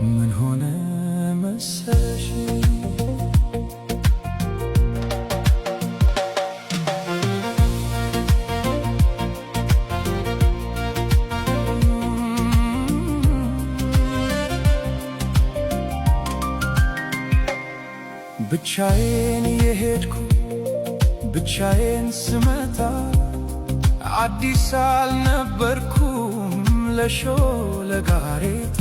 ምን ሆነ መሰለሽ ብቻዬን የሄድኩ ብቻዬን ስመጣ አዲስ አልነበርኩም ለጋሬታ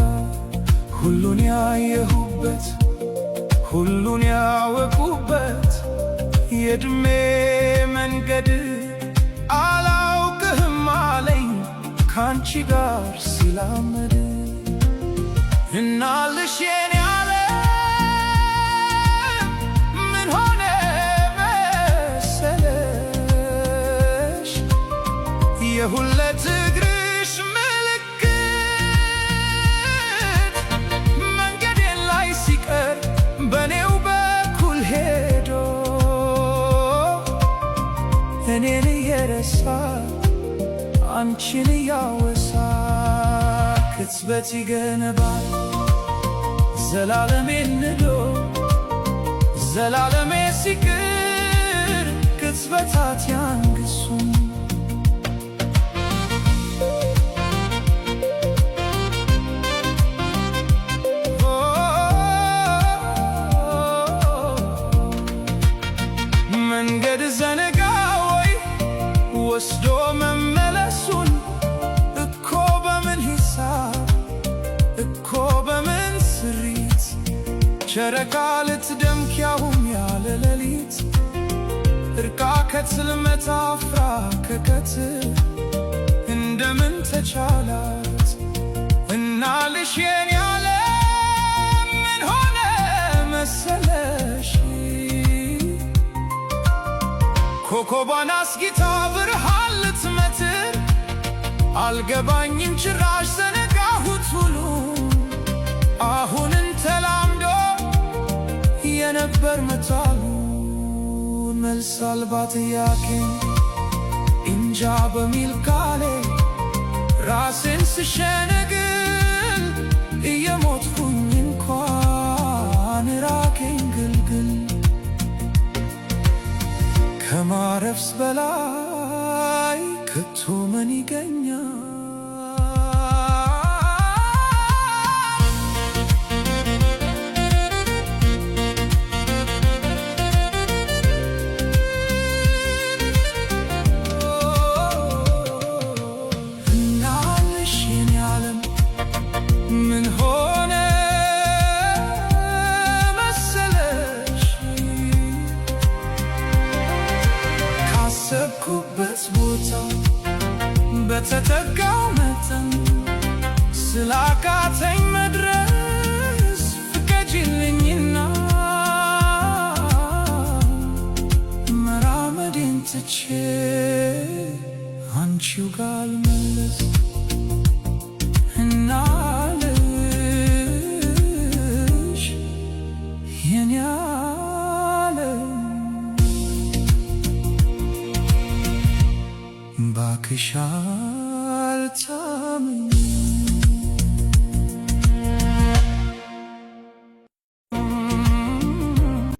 ሁሉን ያየሁበት ሁሉን ያወቁበት የዕድሜ መንገድ አላውቅህም አለኝ ካንቺ ጋር ሲላመድ እናልሽ የኔ ዓለም ምን ሆነ መሰለሽ የሁለት እግርሽ ምልክት መንገዴን ላይ ሲቀር በኔው በኩል ሄዶ እኔን እየረሳ አንቺን እያወሳ ቅጽበት ይገነባል ዘላለሜን ንዶ ዘላለሜ ሲቅር ቅጽበታት ያንግሱኝ መንገድ ዘነጋ ወይ ወስዶ መመለሱን እኮ በምን ሂሳብ እኮ በምን ስሪት ጨረቃ ልትደምቅ ያውም ያለ ሌሊት እርቃ ከጽልመት አፍራ ከቀትር እንደምን ተቻላት እናልሽ የኔ ዓለም ምን ሆነ መሰለሽ ኮከቧን አስጊታ ብርሃን ልትመትር አልገባኝም ጭራሽ ዘነጋሁት ሁሉ አሁንን ተላምዶ የነበር መታሉን መልስ አልባ ጥያቄን እንጃ በሚል ቃሌ ራሴን ስሸነግል እየሞትኩኝ እንኳን ራቄን ግልግል ከማረፍስ በላይ ከቶ ምን ይገኛል? እናልሽ የኔ ዓለም ምን ሆነ መሰለሽ ካሰብኩበት ቦታ በተጠጋው መጠን ስላቃተኝ መድረስ ፍቀጂልኝና መራመዴን ትቼ አንቺው ጋር ልመለስ እናልሽ የኔ ዓለም ባክሽ